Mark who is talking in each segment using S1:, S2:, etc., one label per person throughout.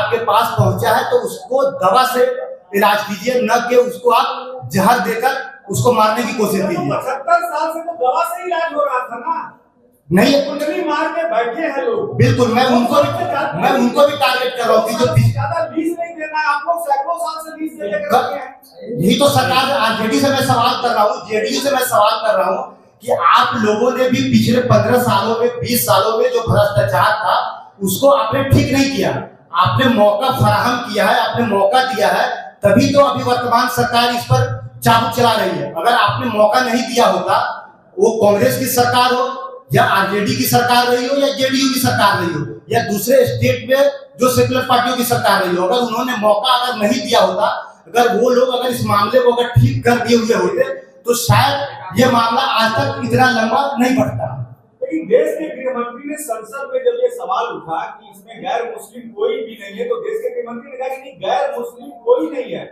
S1: आपके पास पहुंचा है तो उसको दवा से इलाज कीजिए, न कि उसको आप जहर देकर उसको मारने की कोशिश कीजिए।
S2: 75 साल से तो दवा से इलाज हो रहा था ना,
S1: नहीं
S2: कुंडली मार के बैठे हैं लोग।
S1: बिल्कुल, मैं उनको भी टारगेट कर रहा हूँ कि जो
S2: ज्यादा लीज नहीं देना है, आप लोग सैकड़ों साल से लीज दे के रखे हैं।
S1: यही तो सरकार आरजेडी से मैं सवाल कर रहा हूँ, जेडीयू से मैं सवाल कर रहा हूँ कि आप लोगों ने भी पिछले 15 सालों में 20 सालों में जो भ्रष्टाचार था उसको आपने ठीक नहीं किया। आपने मौका फराहम किया है, आपने मौका दिया है, तभी तो अभी वर्तमान सरकार इस पर चाबुक चला रही है। अगर आपने मौका नहीं दिया होता, वो कांग्रेस की सरकार हो या आरजेडी की सरकार रही हो या जेडीयू की सरकार रही हो या दूसरे स्टेट में जो सेकुलर पार्टियों की सरकार रही हो, अगर उन्होंने मौका अगर नहीं दिया होता, अगर वो लोग अगर इस मामले को अगर ठीक कर दिए हुए होते तो शायद ये मामला आज तक इतना लंबा नहीं बढ़ता।
S2: लेकिन देश के गृह मंत्री ने संसद में जब ये सवाल उठा कि इसमें गैर मुस्लिम कोई भी नहीं है, तो देश के गृह मंत्री ने कहा कि नहीं, गैर मुस्लिम कोई नहीं है,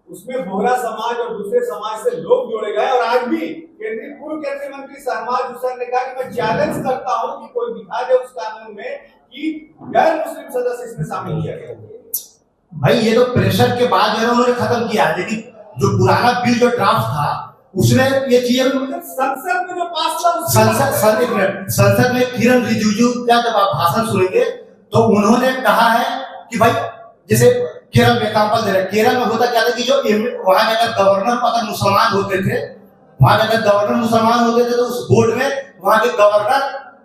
S2: उसमें बोहरा समाज और दूसरे समाज से लोग जोड़े गए। और आज भी पूर्व केंद्रीय मंत्री शहनवाज हुसैन ने कहा कि मैं चैलेंज करता हूं कि कोई दिखा दे उस कानून में कि गैर मुस्लिम सदस्य इसमें शामिल किया गया।
S1: भाई ये तो प्रेशर के बाद जो है उन्होंने खत्म किया, लेकिन जो पुराना बिल जो ड्राफ्ट था उसमें ये चीजें
S2: संसद में जो पास हुआ,
S1: संसद में किरण रिजिजू का जब आप भाषण सुनेंगे तो उन्होंने कहा है कि भाई जैसे केरल में एग्जाम्पल दे रहे, केरल में होता क्या था कि जो वहां जाकर गवर्नर अगर मुसलमान होते थे, वहां जाकर गवर्नर मुसलमान होते थे तो उस बोर्ड में वहां के गवर्नर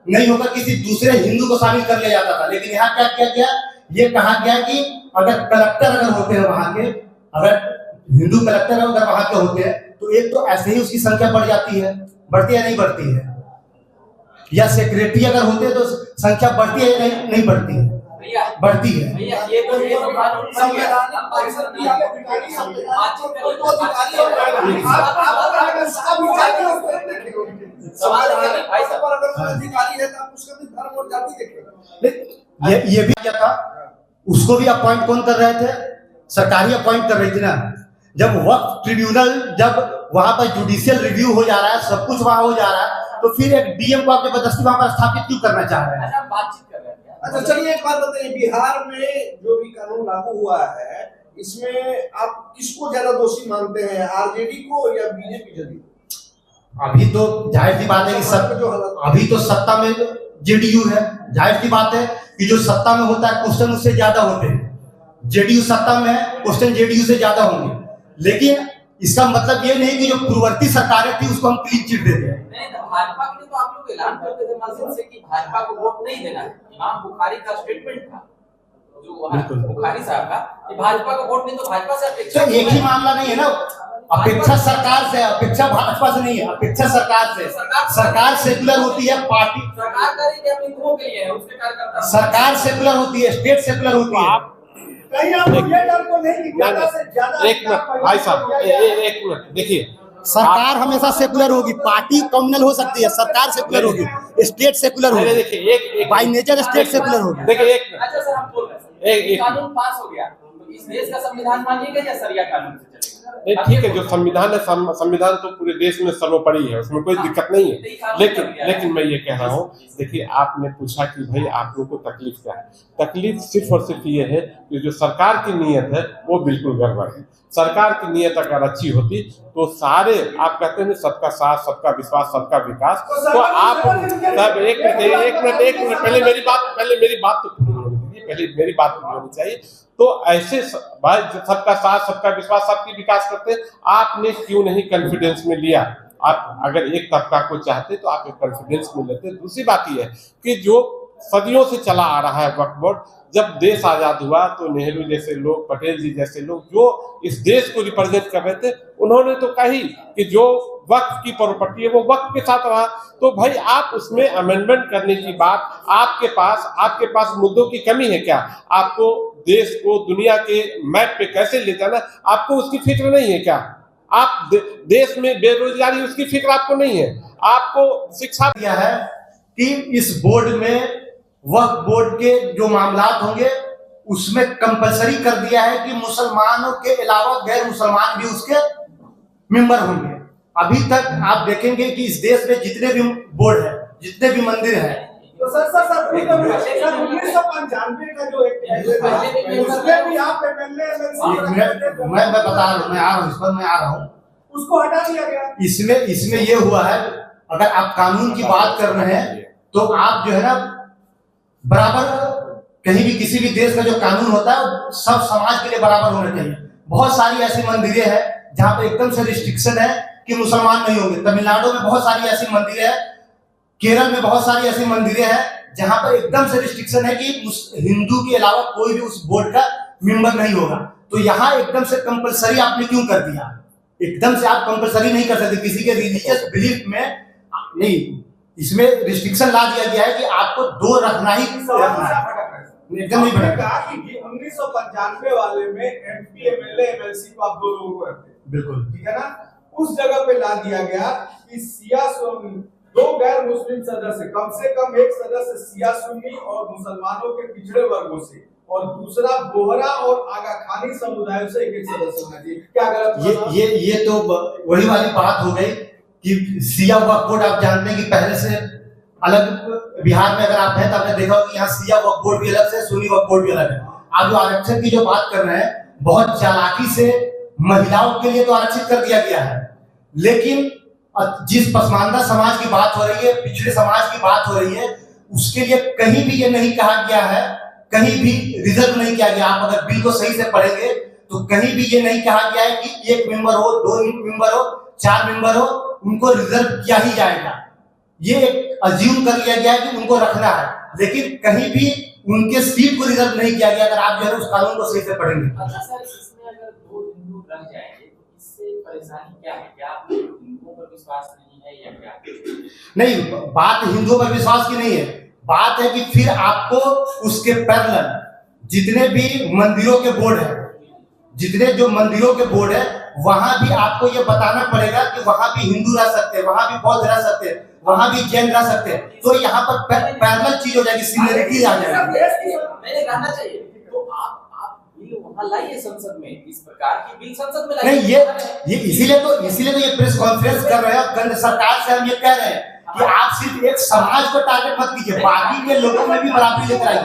S1: नहीं होकर किसी दूसरे हिंदू को शामिल कर लिया जाता था। लेकिन यहाँ क्या किया गया, ये कहा गया कि अगर कलेक्टर अगर होते हैं वहां के, अगर हिंदू कलेक्टर अगर वहां के होते हैं तो एक तो ऐसे ही उसकी संख्या बढ़ जाती है, बढ़ती है नहीं बढ़ती है, या सेक्रेटरी अगर होते हैं तो संख्या बढ़ती है नहीं बढ़ती है, बढ़ती है।
S2: ये तो संवैधानिक परिषद की अधिकारी है तो उसका भी धर्म और जाति देखेगा।
S1: ये भी क्या था, उसको भी अपॉइंट कौन कर रहे थे, सरकारी अपॉइंट कर रही थी ना। जब वक्फ ट्रिब्यूनल जब वहां पर जुडिशियल रिव्यू हो जा रहा है, सब कुछ वहां हो जा रहा है, तो फिर एक डीएम को आप जबरदस्ती वहां पर स्थापित क्यों करना चाह रहे हैं?
S2: बातचीत कर रहे हैं। अच्छा चलिए एक बात बताइए, बिहार में जो भी कानून लागू हुआ है इसमें आप किसको ज्यादा दोषी मानते हैं, आरजेडी को या बीजेपी जदयू?
S1: अभी तो जाहिर सी बात है कि अभी तो सत्ता में जेडीयू है, जाहिर सी बात है कि जो सत्ता में होता है क्वेश्चन उससे ज्यादा होते हैं। जेडीयू सत्ता में है, क्वेश्चन जेडीयू से ज्यादा होंगे, लेकिन इसका मतलब ये नहीं कि जो पूर्ववर्ती सरकारें थी उसको हम क्लीन चिट देते हैं।
S3: नहीं तो भाजपा के लिए तो आप लोग ऐलान करते थे मस्जिद से कि भाजपा को वोट नहीं देना है। इमाम बुखारी का स्टेटमेंट था जो बुखारी साहब का कि भाजपा को वोट नहीं, तो भाजपा से अपेक्षा
S1: एक ही मामला नहीं है ना, अपेक्षा सरकार से, अपेक्षा भाजपा से नहीं है, अपेक्षा सरकार से। सरकार सेकुलर होती है, पार्टी
S3: सरकार करेगी अपने हिंदुओं के लिए है, उसके कार्यकर्ता
S1: सरकार सेकुलर होती है, स्टेट सेकुलर होती है।
S2: कहीं आप ये डर को नहीं कि ज्यादा से ज्यादा
S4: एक मिनट भाई साहब, एक मिनट देखिए,
S1: सरकार हमेशा सेकुलर होगी, पार्टी कम्युनल हो सकती है, सरकार सेकुलर होगी, स्टेट सेकुलर होगी।
S4: देखिए एक
S1: बाय नेचर स्टेट सेकुलर होगी।
S4: देखिए एक
S3: अच्छा सर, हम बोल रहे हैं एक कानून पास हो गया तो इस देश का संविधान मानिएगा या सरिया कानून से चलेगा?
S4: नहीं ठीक है, जो संविधान है, संविधान तो पूरे देश में सर्वोपरि है, उसमें कोई दिक्कत नहीं है। लेकिन मैं ये कह रहा हूँ, देखिए आपने पूछा कि भाई आप लोग को तकलीफ क्या है। तकलीफ सिर्फ और सिर्फ ये है कि जो सरकार की नीयत है वो बिल्कुल गड़बड़ है। सरकार की नीयत अगर अच्छी होती तो सारे, आप कहते हैं सबका साथ, सबका विश्वास, सबका विकास, तो आप सब एक मिनट पहले मेरी बात तो पूरी होनी चाहिए, पहले मेरी बात पूरी होनी चाहिए। तो ऐसे भाई सबका साथ, सबका विश्वास, सबकी विकास करते, आपने क्यों नहीं कॉन्फिडेंस में लिया? आप अगर एक तबका को चाहते तो आप एक कॉन्फिडेंस में लेते। दूसरी बात यह है कि जो सदियों से चला आ रहा है वक्फ बोर्ड, जब देश आजाद हुआ तो नेहरू जैसे लोग, पटेल जी जैसे लोग जो इस देश को रिप्रेजेंट कर रहे थे, उन्होंने तो कही कि जो वक्फ की प्रॉपर्टी है वो वक्फ के साथ रहा। तो भाई आप उसमें अमेंडमेंट करने की बात, आपके पास मुद्दों की कमी है क्या? आपको देश को दुनिया के मैप पे कैसे ले जाना, आपको उसकी फिक्र नहीं है क्या? आप देश में बेरोजगारी, उसकी फिक्र आपको नहीं है? आपको शिक्षा
S1: दिया है कि इस बोर्ड में वक्फ बोर्ड के जो मामलात होंगे उसमें कंपलसरी कर दिया है कि मुसलमानों के अलावा गैर मुसलमान भी उसके मेंबर होंगे। अभी तक आप देखेंगे कि इस देश में जितने भी बोर्ड है, जितने भी मंदिर है,
S2: तो सर 1995 का जो एक उसमें भी आप
S1: मैं बता रहा हूँ, मैं आ रहा हूँ इस पर, मैं आ रहा हूँ,
S2: उसको हटा दिया गया।
S1: इसमें ये हुआ है, अगर आप कानून की बात कर रहे हैं तो आप जो है ना बराबर, कहीं भी किसी भी देश का जो कानून होता है सब समाज के लिए बराबर होना चाहिए। बहुत सारी ऐसी मंदिरें हैं जहां पर एकदम से रिस्ट्रिक्शन है कि मुसलमान नहीं होंगे। तमिलनाडु में बहुत सारी ऐसी मंदिरें हैं, केरल में बहुत सारी ऐसी मंदिरें हैं जहां पर एकदम से रिस्ट्रिक्शन है कि हिंदू के अलावा कोई भी उस बोर्ड का मेंबर नहीं होगा। तो यहाँ एकदम से कंपलसरी आपने क्यों कर दिया? एकदम से आप कंपलसरी नहीं कर सकते किसी के रिलीजियस बिलीफ में, नहीं, इसमें रिस्ट्रिक्शन ला दिया गया है कि आपको 2 रखना ही रखना है। एकदम नहीं
S2: आपने कहा कि 1995 वाले में एमपी एमएलए एमएलसी को आप 2 लोगों को रखते हैं,
S1: बिल्कुल
S2: ठीक है ना। उस जगह पे ला दिया गया कि सिया सुन्नी 2 गैर मुस्लिम सदस्य, कम से कम एक सदस्य सिया सुन्नी और मुसलमानों के पिछड़े वर्गों से, और दूसरा बोहरा और आगा खानी समुदायों से एक सदस्य होना चाहिए। क्या गलत?
S1: ये तो वही वाली बात हो गई कि सिया वक्फ बोर्ड, आप जानते हैं कि पहले से अलग, बिहार में अगर आप हैं तो आपने देखा होगा कि यहाँ सिया वक्फ बोर्ड भी अलग से, सुन्नी वक्फ बोर्ड भी अलग है। आप जो आरक्षण की जो बात कर रहे हैं, बहुत चालाकी से महिलाओं के लिए तो आरक्षित कर दिया गया है, लेकिन जिस पसमानदा समाज की बात हो रही है, पिछड़े समाज की बात हो रही है, उसके लिए कहीं भी ये नहीं कहा गया है, कहीं भी रिजर्व नहीं किया गया। आप अगर बिल को सही से पढ़ेंगे तो कहीं भी ये नहीं कहा गया है कि 1 मेंबर हो, 2 मेंबर हो, 4 मेंबर हो, उनको रिजर्व किया ही जाएगा। ये एक अज्यूम कर लिया गया है कि उनको रखना है, लेकिन कहीं भी उनके सीट को रिजर्व नहीं किया गया। अगर आप जो है उस कानून को सही से पढ़ेंगे।
S3: अच्छा सर, इसमें अगर 2 हिंदू रह जाएंगे तो इससे परेशानी क्या है? क्या हिंदुओं पर विश्वास नहीं है या क्या?
S1: नहीं, बात हिंदुओं पर विश्वास की नहीं है, बात है कि फिर आपको उसके पैरेलल जितने भी मंदिरों के बोर्ड है, जितने जो मंदिरों के बोर्ड है, वहां भी आपको ये बताना पड़ेगा कि वहां भी हिंदू रह सकते हैं, वहां भी बौद्ध रह सकते हैं, वहां भी जैन रह सकते हैं। तो यहाँ पर पैरेलल चीज हो जाएगी, सिमिलरिटी आ जाएगी।
S3: मैंने कहना चाहिए तो आप बिल वहां लाइए संसद में, इस प्रकार की बिल संसद में लाइए।
S1: नहीं, ये इसीलिए तो ये प्रेस कॉन्फ्रेंस कर रहे हैं। केंद्र सरकार से हम ये कह रहे हैं कि आप सिर्फ एक समाज को टारगेट मत कीजिए, बाकी के लोगों में भी बराबरी लेकर आइए।